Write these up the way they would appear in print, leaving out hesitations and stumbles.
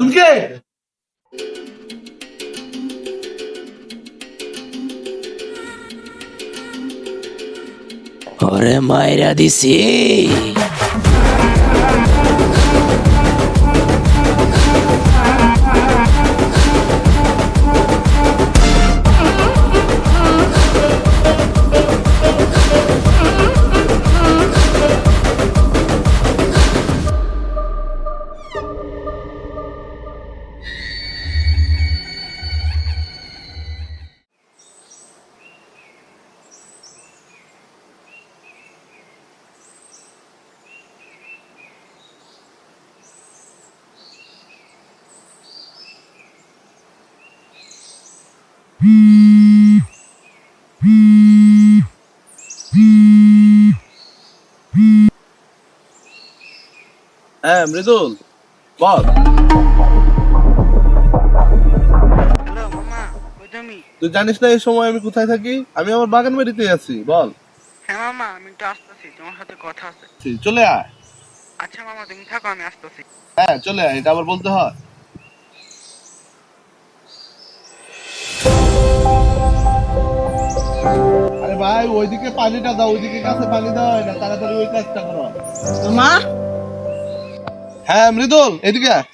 তুমকে ওরে মাইরা দিছি। হ্যাঁ মৃদুল বল। হ্যালো মামা, কই তুমি? তুই জানিস না এই সময় আমি কোথায় থাকি? আমি আমার বাগান বাড়িতে আছি। বল। হ্যাঁ মামা, আমি একটু আসতেছি, তোমার সাথে কথা আছে। চলে আয়। আচ্ছা মামা, তুমি থাকো, আমি আসতেছি। হ্যাঁ চলে আয়, এটা আবার বলতে হয়। আরে ভাই ওইদিকে পানিটা দাও, ওইদিকে গাছে পানি দাও না, তাড়াতাড়ি ওই কাজটা করো। মামা, হ্যাঁ মৃদুল এদিকে আয়।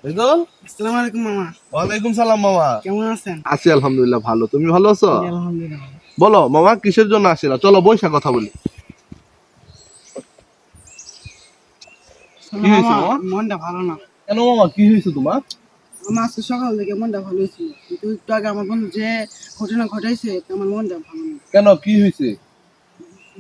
মৃদুল। আসসালামু আলাইকুম মামা। ওয়ালাইকুম সালাম মামা। কেমন আছেন? আছি আলহামদুলিল্লাহ ভালো, তুমি ভালো আছো? আলহামদুলিল্লাহ। বলো মামা কিসের জন্য আসিলা? চলো বৈশা কথা বলি। কি হয়েছে মামা? মনটা ভালো না। কেন মামা কি হয়েছে তোমার? আমার আজকে সকাল থেকে মনটা ভালো ছিল, কিন্তু একটু আগে আমার বন্ধু যে ঘটনা ঘটাইছে, আমার মনটা ভালো না। কেন কি হয়েছে?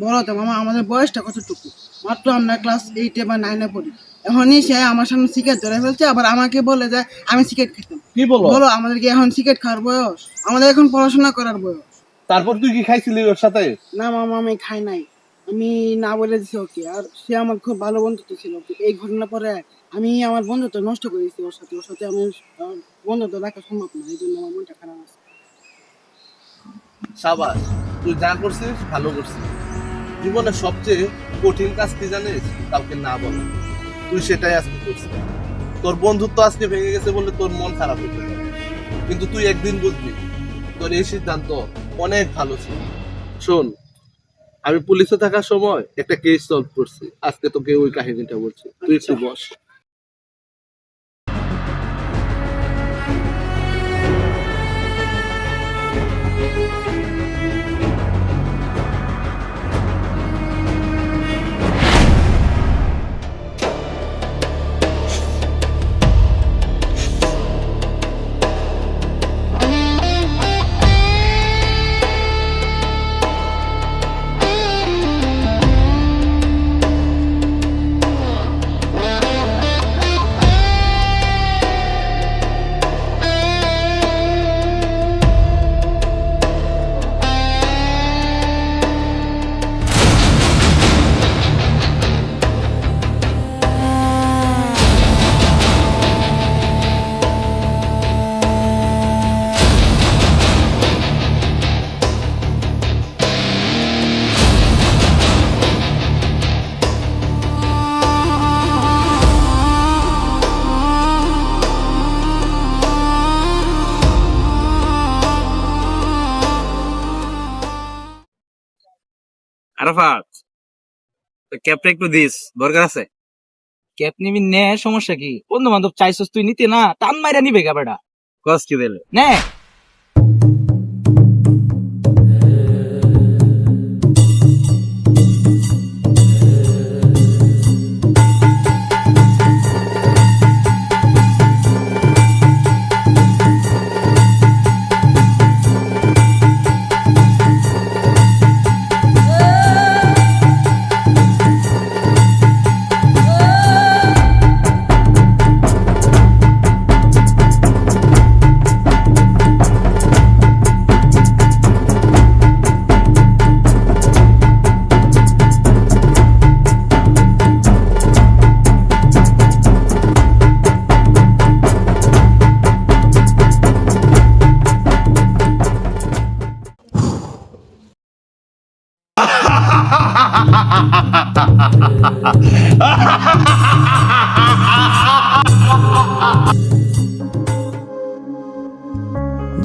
বলো তো মামা, আমাদের বয়সটা কতটুকু? মাত্র আমরা ক্লাস 8 বা 9 পড়ি। এখনই সে আমার সামনে সিগারেট ধরে ফেলছে, আবার আমাকে বলে যে আমি সিগারেট খেতাম। কি বলো? বলো, আমাদের কি এখন সিগারেট খাওয়ার বয়স? আমাদের এখন পড়াশোনা করার বয়স। তারপর তুই কি খাইছিলি ওর সাথে? না মামা, আমি খাই নাই। আমি না বলে দিছি ওকে, আর সে আমার খুব ভালো বন্ধুত্ব ছিল। এই ঘটনা পরে আমি আমার বন্ধুত্ব নষ্ট করে দিয়েছি ওর সাথে আমি বন্ধুত্ব রাখা সম্ভব না, এই জন্য আমার মনটা খারাপ আছে। সাবাস, তুই যা করছিস ভালো করছিস। জীবনের সবচেয়ে কঠিন কাজ কি জানিস? কাউকে না বলা। তুই সেটাই আজকে করছিস। তোর বন্ধুত্ব আজকে ভেঙে গেছে বলে তোর মন খারাপ হতে পারে, কিন্তু তুই একদিন বুঝবি তোর এই সিদ্ধান্ত অনেক ভালো ছিল। শোন, আমি পুলিশে থাকার সময় একটা কেস সলভ করছি, আজকে তোকে ওই কাহিনীটা বলছি। তুই একটু বস। আরাফাত, ক্যাবটা একটু দিস, দরকার আছে। ক্যাপ নিবি নে, সমস্যা কি? বন্ধু বান্ধব চাইছস তুই নিতে, না টান মাইরা নিবে গাবেটা। কস কি দিলে? নে।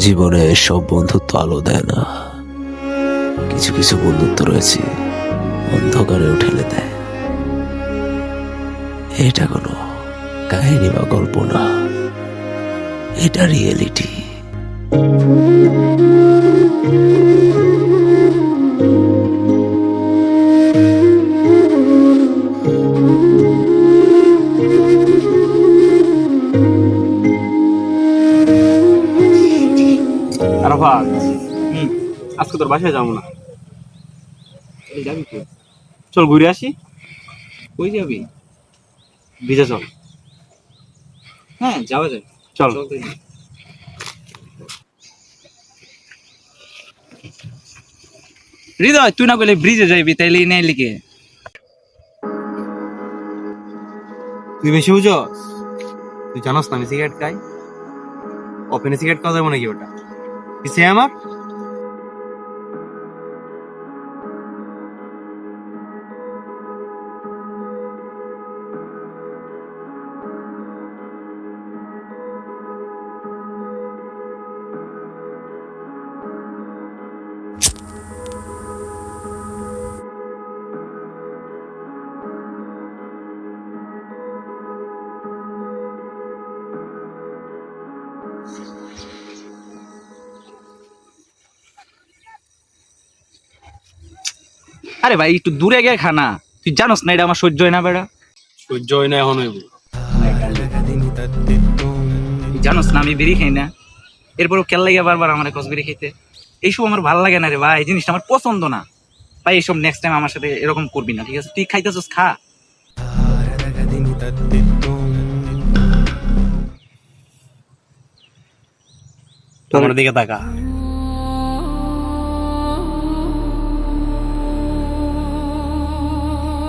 জীবনে সব বন্ধুত্ব আলো দেয় না, কিছু কিছু বন্ধুত্ব রয়েছে অন্ধকারেও ঠেলে দেয়। এটা কোনো কাহিনী বা গল্প না, এটা রিয়েলিটি। আরাফাত, আজকে তোর বাসায় যাবো না, এই যাবি তো? চল ঘুরে আসি। কই যাবি? ভিজে চল। হ্যাঁ, যাওয়া যায়। চল। চল তাইলে। হৃদয়, তুই না বলে ব্রিজে যাইবি, তাইলে নেই লিখে। তুই বেশি বুঝস? তুই জানোস না আমি সিগারেট খাই? ওপেনে সিগারেট খাওয়া যাবো নাকি? ওটা পিছিয়ে আমার। আরে ভাই, একটু দূরে গিয়ে খানা। তুই জানোস না এটা আমার সহ্য হয় না বেড়া। সহ্য হয় না এখন হইব। তুই জানোস না আমি বিড়ি খাই না, এরপরও কেল লাগে বারবার আমার কস বিড়ি খাইতে। এইসব আমার ভালো লাগে না রে ভাই, এই জিনিসটা আমার পছন্দ না ভাই। এইসব নেক্সট টাইম আমার সাথে এরকম করবি না, ঠিক আছে? তুই খাইতেছস খা। আমার দিকে তাকা।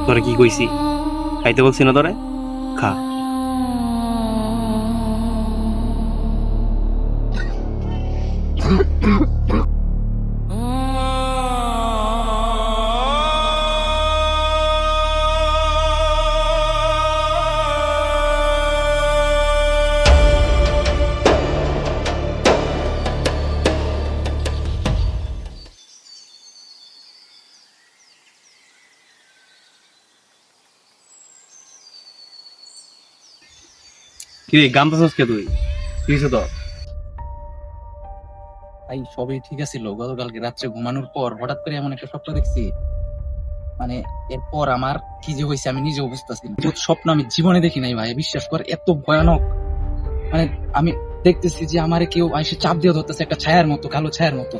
তোরে কি কইছি? খাইতে বলছি না তোরে? খা। কি রে, গান তো কে তুই? কি হয়েছে তোর? ভাই সবই ঠিক আছিল, গতকালকে রাত্রে ঘুমানোর পর হঠাৎ করে এমন একটা স্বপ্ন দেখছি, মানে এরপর আমার কি যে হয়েছে আমি নিজেও বুঝতেছি না। স্বপ্ন আমি জীবনে দেখি নাই ভাই, বিশ্বাস কর, এত ভয়ানক। মানে আমি দেখতেছি যে আমারে কেউ এসে চাপ দিয়ে ধরতেছে, একটা ছায়ার মতো, কালো ছায়ার মতো।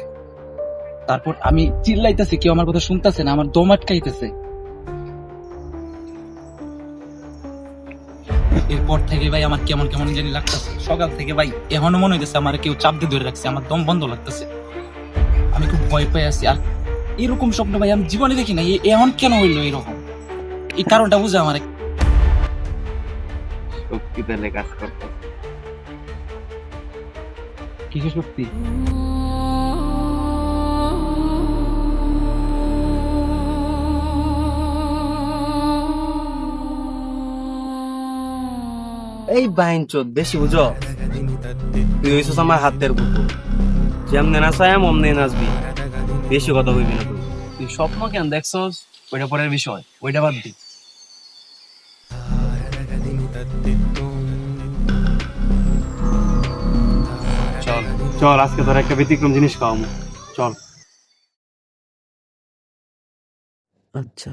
তারপর আমি চিল্লাইতেছি, কেউ আমার কথা শুনতেছে না, আমার দম আটকাইতেছে। এরপর থেকে ভাই আমার কেমন কেমন জানি লাগতেছে। সকাল থেকে ভাই এখনো মনে হইতেছে আমার কেউ চাপ দিয়ে ধরে রাখছে, আমার দম বন্ধ লাগতেছে, আমি খুব ভয় পেয়ে আছি। আর এরকম স্বপ্ন ভাই আমি জীবনে দেখি না, এমন কেন হইলো এরকম? এই কারণটা বুঝে আমার। শক্তি পেলে কাজ করতে। কিসের শক্তি? এই বাইনচোদ বেশি বুঝো। তুই হইছিস আমার হাতের কুকুর, যেমনে নাচায়াম অমনে নাচবি, বেশি কথা কইবি না। তুই স্বপ্ন কেন দেখছস ওইটা পরের বিষয়, ওইটা বাদ দি। চল চল, আজকে তোর একটা ব্যতিক্রম জিনিস খাওয়াবো। চল। আচ্ছা,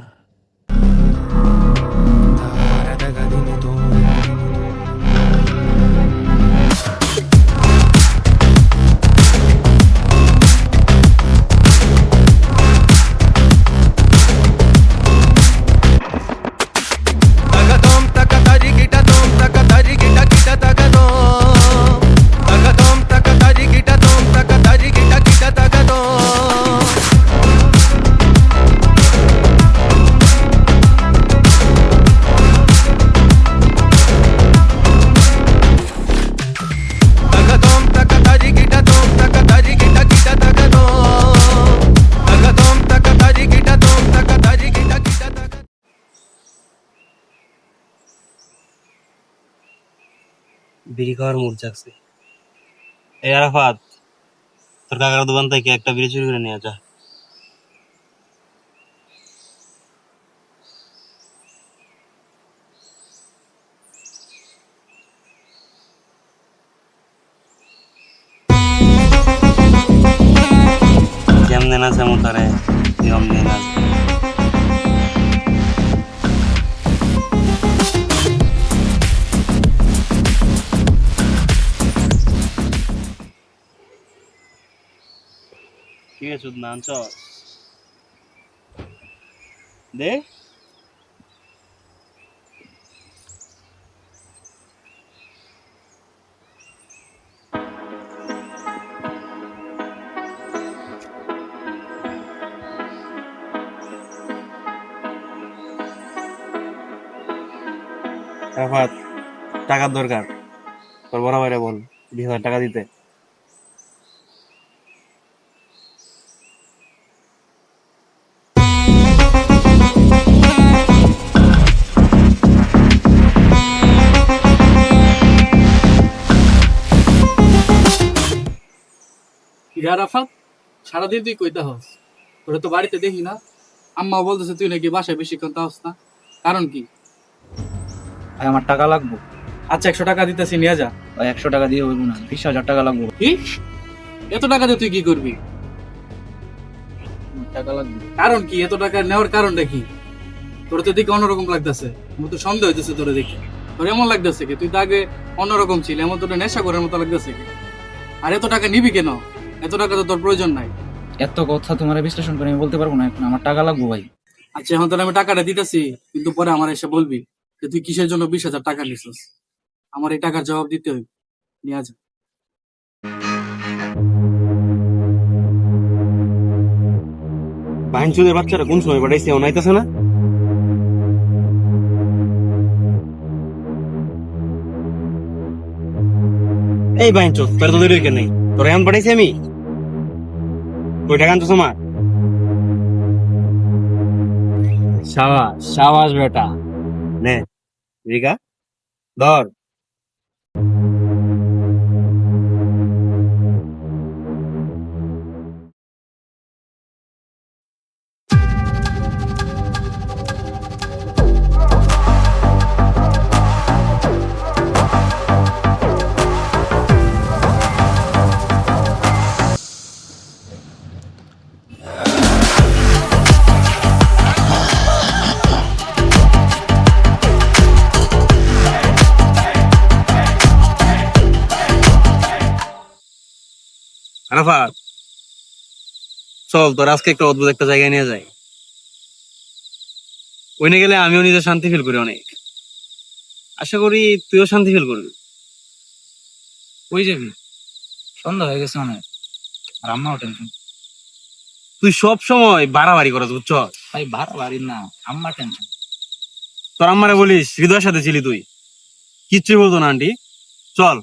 বিড়ি খাওয়ার মুড জাগছে। এই আরাফাত, তোর কাকার দোকান থেকে একটা বিড়ি চুরি করে নিয়ে যা। যেমন আছে মোতারে নিয়ম নিয়ে নাচ। ঠিক আছে না আনছ দে। আরাফাত, টাকার দরকার, তোর বড় ভাইরা বল 20,000 টাকা দিতে। আরাফাত, সারাদিন তুই কইতে হস, তোরা তো বাড়িতে দেখি না। আম্মা বলতেছে তুই নাকি বাসায় বেশিক্ষণ তাহস না, কারণ কি? ভাই আমার টাকা লাগবো। আচ্ছা 100 টাকা দিতেছি, নিয়ে যা। ভাই 100 টাকা দিয়ে হইব না, 20,000 টাকা লাগবো। কি এত টাকা দিয়ে তুই কি করবি? টাকা লাগবে। কারণ কি? এত টাকা নেওয়ার কারণটা কি? তোর তো দেখে অন্যরকম লাগতেছে, আমার তো সন্দেহ হইতেছে তোরে দেখে। তোর এমন লাগতেছে কি তুই তো আগে অন্যরকম ছিল, এমন তোর নেশা করার মতো লাগতেছে কি? আর এত টাকা নিবি কেন? এত টাকা তো তোর প্রয়োজন নাই। এত কথা তোমার বিশ্লেষণ করে আমি বলতে পারবো না, এখন আমার টাকা লাগবো ভাই। আচ্ছা এখন তোর আমি টাকাটা দিতেছি, কিন্তু পরে আমার এসে বলবি যে তুই কিসের জন্য 20,000 টাকা নিছিস। আমার এই টাকার জবাব দিতে হইবে, নিয়ে যা। বাইনচুদের বাচ্চারা কোন সময় পাঠাইছে অনাইতেছে না? এই বাইনচুদ, তোর তো দেরি কেন? তোর এখন পাঠাইছি আমি, কই টাকা আনছো আমার? সাবাস সাবাস বেটা, নে রিকা ধর। আরাফাত, চল তোর আজকে একটা অদ্ভুত একটা জায়গায় নিয়ে যাই। ওইনে গেলে আমিও নিজে শান্তি ফিল করি অনেক। আশা করি তুইও শান্তি ফিল করবি। কই যাবি? সন্ধ্যা হয়ে গেছে অনেক, আর আম্মাও টেনশন। তুই সব সময় বাড়াবাড়ি করছ, বুঝছ? ভাই বাড়ি না, আম্মা টেনশন। তোর আম্মারে বলিস হৃদয়ের সাথে ছিলি তুই, কিচ্ছুই বলতো না আন্টি। চল।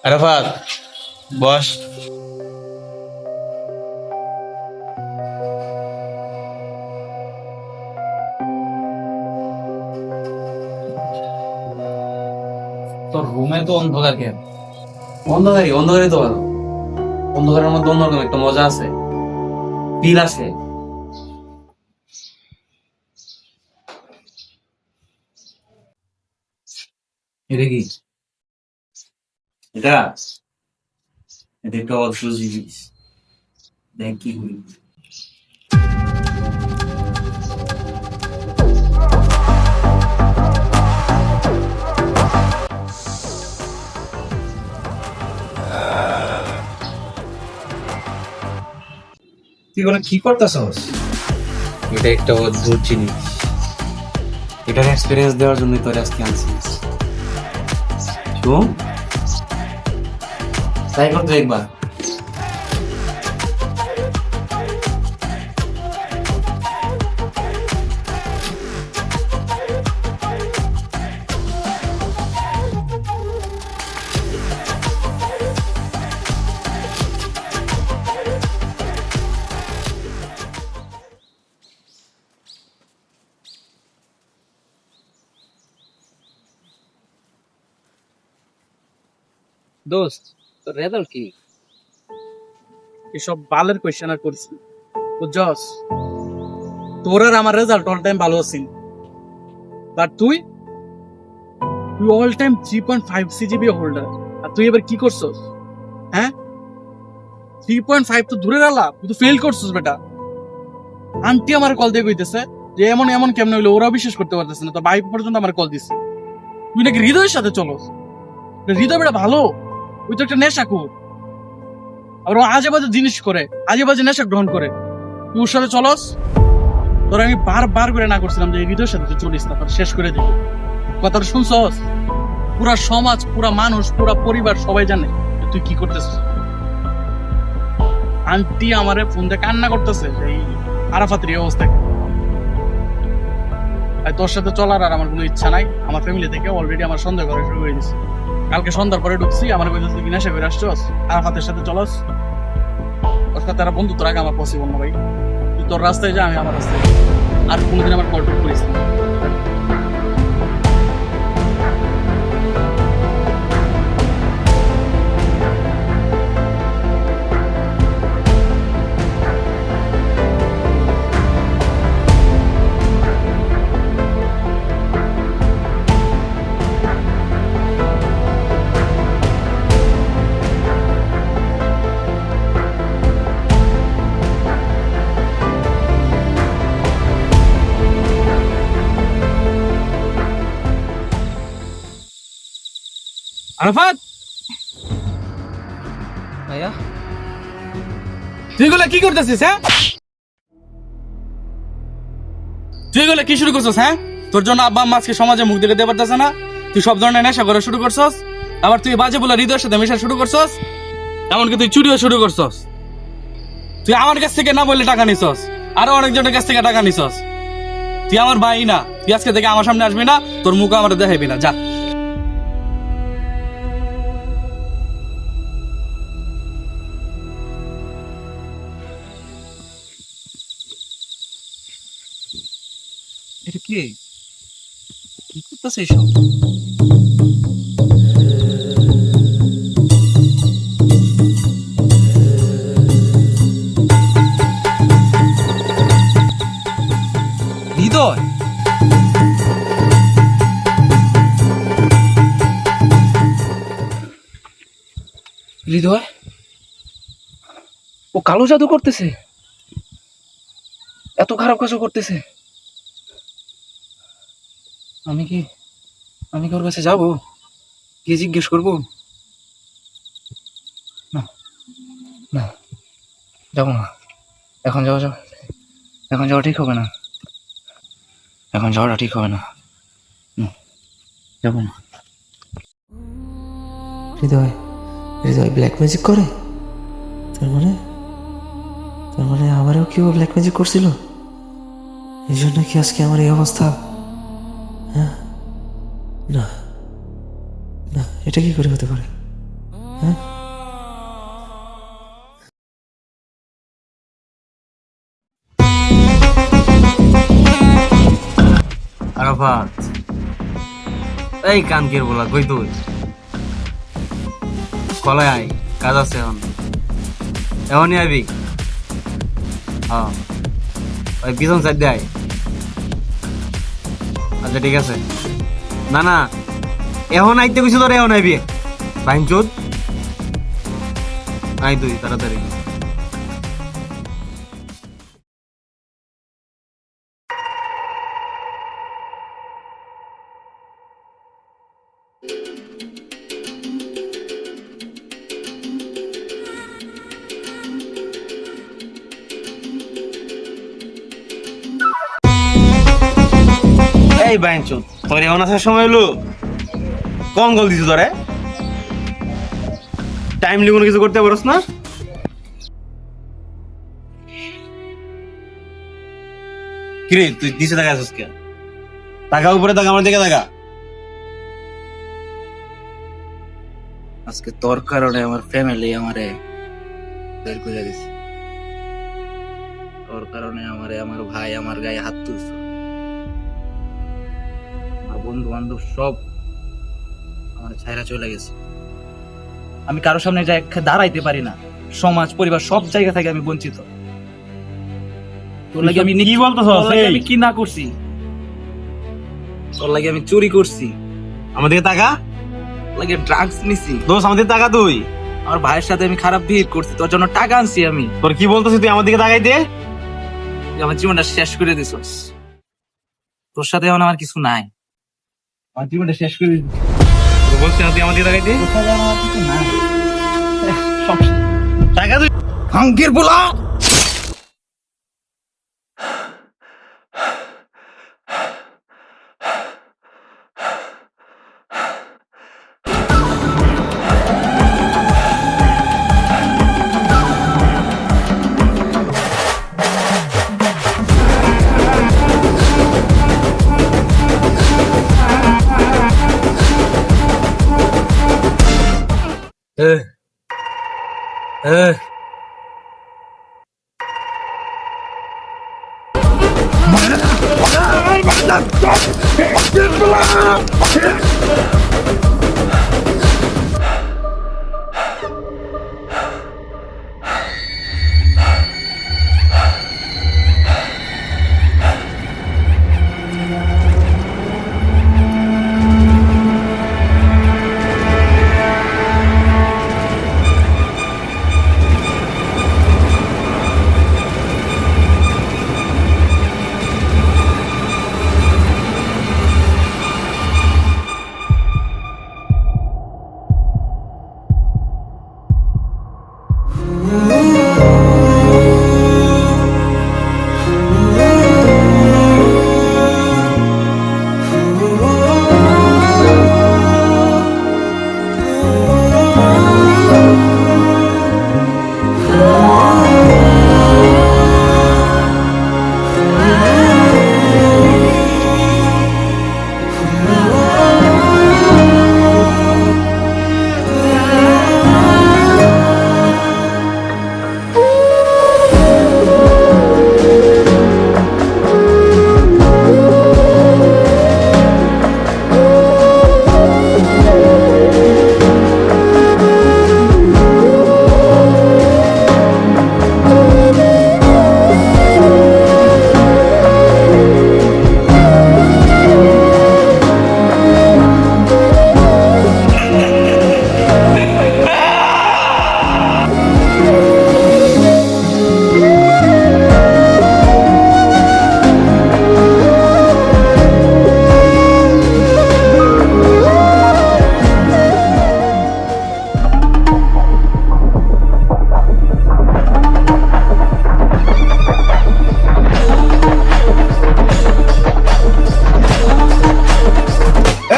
আরাফাত বস। তোর রুমে তো অন্ধকার কেন? অন্ধকারই অন্ধকারই তো ভালো। অন্ধকারের মধ্যে অন্যরকম একটা মজা আছে, ফিল আছে। এটা কি? এটা এটা একটা অদ্ভুত জিনিস, দেখ কি হইল। তুই বলে কি করতেছস? এটা একটা অদ্ভুত জিনিস, এটার এক্সপিরিয়েন্স দেওয়ার জন্য তোর আজকে আনছি। শোন, ট্রাই করতে একবার। দোস্ত তোর রেজাল্ট কি? এসব বালের কোয়েশ্চেন আর করছি বুঝছস? তোর আর আমার রেজাল্ট অল টাইম ভালো আছিস, বাট তুই অল টাইম 3.5 সিজিপি হোল্ডার, আর তুই এবার কি করছস? হ্যাঁ, 3.5 তো দূরে রাখলা, তুই তো ফেল করছস বেটা। আন্টি আমার কল দিয়ে কইতেছে যে এমন এমন কেমনে হইলো, ওরাও বিশ্বাস করতে পারতেছে না। তো ভাই পর্যন্ত আমার কল দিছে, তুই নাকি হৃদয়ের সাথে চলস। হৃদয় বেটা ভালো, ওই তো একটা নেশা খুব, আবার ও আজে বাজে জিনিস করে, আজে বাজে নেশা গ্রহণ করে। তুই ওর সাথে চলস? তোর আমি বারবার করে না করছিলাম যে এই হৃদয়ের সাথে তুই চলিস না, তোর শেষ করে দিবি। কথাটা শুনছস? পুরা সমাজ, পুরা মানুষ, পুরা পরিবার সবাই জানে যে তুই কি করতেছিস। আন্টি আমারে ফোন দিয়ে কান্না করতেছে যে এই আরাফাতের এই অবস্থা। তোর সাথে চলার আর আমার কোনো ইচ্ছা নাই। আমার ফ্যামিলি থেকে অলরেডি আমার সন্দেহ করা শুরু হয়ে গেছে। কালকে সন্ধ্যার পরে ঢুকছি, আমার কইতেছে কি নেশা করে আসছস, আরাফাতের সাথে চলস। ওর সাথে আর বন্ধুত্ব রাখা আমার পসিবল না ভাই। তুই তোর রাস্তায় যা, আমি আমার রাস্তায় যাই। আর কোনোদিন আমার কল টল করিস না। আরাফাত, ভাইয়া তুই এগুলো কি করতেছিস? হ্যাঁ, তুই এগুলো কি শুরু করছিস? হ্যাঁ, তোর জন্য আব্বা আম্মা আজকে সমাজে মুখ দেখে দিতে পারতেছে না, তুই সব ধরনের নেশা করা শুরু করছস। আবার তুই বাজে বলে হৃদয়ের সাথে মেশা শুরু করছস, এমনকি তুই চুরিও শুরু করছস। তুই আমার কাছ থেকে না বললে টাকা নিছস, আরো অনেকজনের কাছ থেকে টাকা নিছস। তুই আমার ভাই না, তুই আজকে থেকে আমার সামনে আসবি না, তোর মুখ আমার দেখাবি না, যা। এটা কি কি করতেছে এইসব? হৃদয়, হৃদয় ও কালো জাদু করতেছে, এত খারাপ কাজও করতেছে। আমি কি ওর কাছে যাবো, গিয়ে জিজ্ঞেস করবো? না না, যাবো না। এখন যাওয়া ঠিক হবে না। এখন যাওয়াটা ঠিক হবে না। যাবো না। হৃদয় হৃদয় ব্ল্যাক ম্যাজিক করে? তার মানে আমারও কেউ ব্ল্যাক ম্যাজিক করছিল? এই জন্য কি আজকে আমার এই অবস্থা? হ্যাঁ, না না, এটা কি করে হতে পারে? হ্যাঁ, আরাফাত, এই কানকের বলা কই তুই? কলাই আয়, কাজ আছে এখনই আইবি। হ্যাঁ, ওই পিছন সাইড দিয়ে আয়। আচ্ছা ঠিক আছে। না না, এখন আইতে কইছি তোর, এখন আইবি। বাইনচোদ আই তুই তাড়াতাড়ি। এই বাইনচোদ, তোর এখন আসার সময় হলো? কম কল দিছো তোরে? টাইমলি কোনো কিছু করতে পারস না? কিরে তুই নিচে দেখা আছিস কে? টাকা উপরে টাকা, আমার দিকে টাকা। আজকে তোর কারণে আমার ফ্যামিলি আমারে বের করে দিছে। তোর কারণে আমারে আমার ভাই আমার গায়ে হাত তুলছে, আমার বন্ধু বান্ধব সব আমার ছাইরা চলে গেছে। আমি কারোর সামনে যাই দাঁড়াইতে পারি না, সমাজ পরিবার সব জায়গা থেকে আমি বঞ্চিত। তোর লাগে আমি কি বলতেছ? তোর লাগে আমি কি না করছি? তোর লাগে আমি চুরি করছি, আমাদের টাকা তোর লাগে ড্রাগস নিছি, দোষ, আমাদের টাকা তুই। আমার ভাইয়ের সাথে আমি খারাপ বিহেভ করছি, তোর জন্য টাকা আনছি আমি। তোর কি বলতেছিস? তুই আমার দিকে তাকাই দে। তুই আমার জীবনটা শেষ করে দিছস। তোর সাথে এখন আমার কিছু নাই, আমার জীবনটা শেষ করে দিছিস। তোর বলছিস না তুই আমার দিকে তাকাই দে। তোর সাথে আমার কিছু নাই। সব টাকা তুই হাঙ্গের বলা।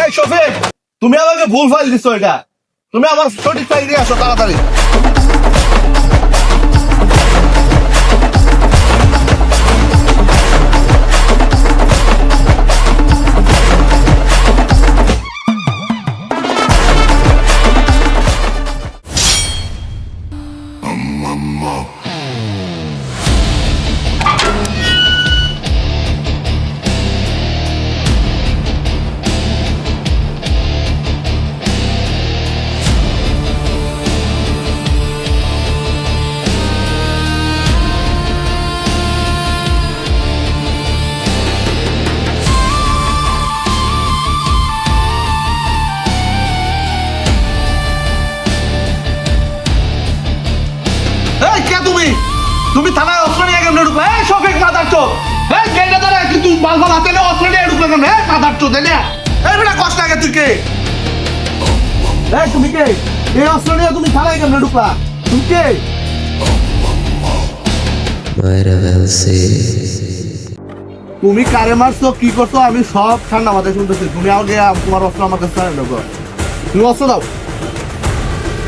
এই শফিক, তুমি আমাকে ভুল ফাইল দিছো। এটা তুমি আমার সঠিক ফাইল দিয়ে আসো তাড়াতাড়ি। এই কে তুমি? তুমি থানায় অস্ত্র নিয়ে কেমনে ঢুকলে? এই শফিক মাদার চোদ, এই গেটে দাঁড়া, কিন্তু বালফাল হাতে নিয়ে অস্ত্র নিয়ে ঢুকলে কেমনে? এই মাদার চোদ, এই বেটা কষ্ট লাগে। তুই কে? এই তুমি কে? এই অস্ত্র নিয়ে তুমি থানায় কেমনে ঢুকলা? তুমি কে? তুমি কারে মারছো, কি করছো, আমি সব ঠান্ডা মাথায় শুনতেছি। তুমি আগে তোমার অস্ত্র আমার কাছে দাও। তুমি অস্ত্র দাও,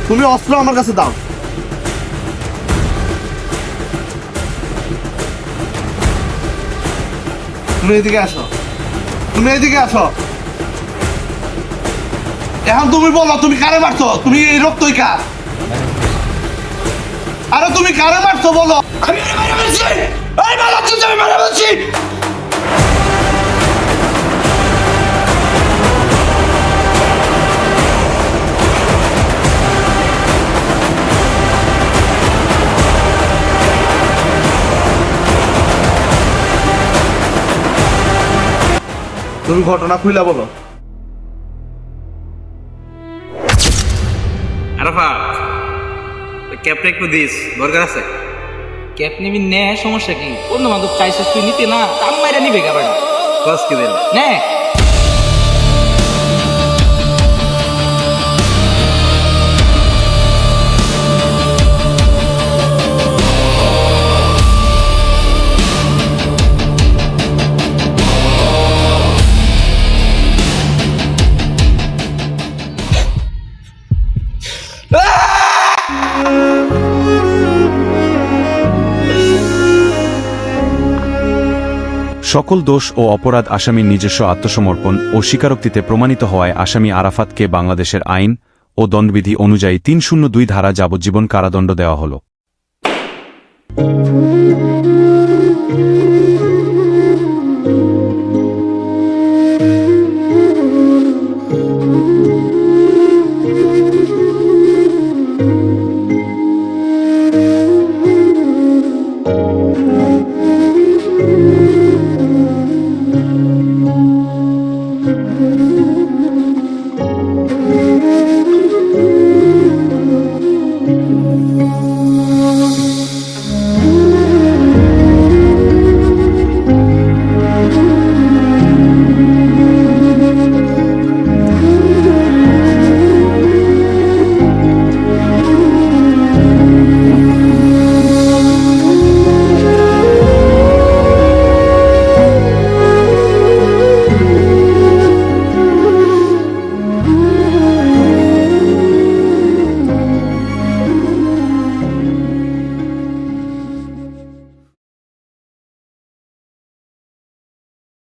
তুমি অস্ত্র আমার কাছে দাও। তুমি এদিকে আসো, তুমি এদিকে আসো। এখন তুমি বলো, তুমি কারে মারছো? তুমি এই রক্তই কার? আরে তুমি কারে মারছো বলো। আমি মারা বলছি, এই মারা চুপ, আমি মারা বলছি। তুমি ঘটনা খুইলা বলো। আরাফাত ক্যাপটা একটু দিস, দরকার আছে। ক্যাপ নিবি নে, সমস্যা কি? বন্ধু বান্ধব চাইছিস তুই নিতে না, দাম মাইরা নিবে গাবাটা বাস কি দিল? নে। সকল দোষ ও অপরাধ আসামির নিজস্ব আত্মসমর্পণ ও স্বীকারোক্তিতে প্রমাণিত হওয়ায় আসামি আরাফাতকে বাংলাদেশের আইন ও দণ্ডবিধি অনুযায়ী ৩০২ ধারা যাবজ্জীবন কারাদণ্ড দেওয়া হল।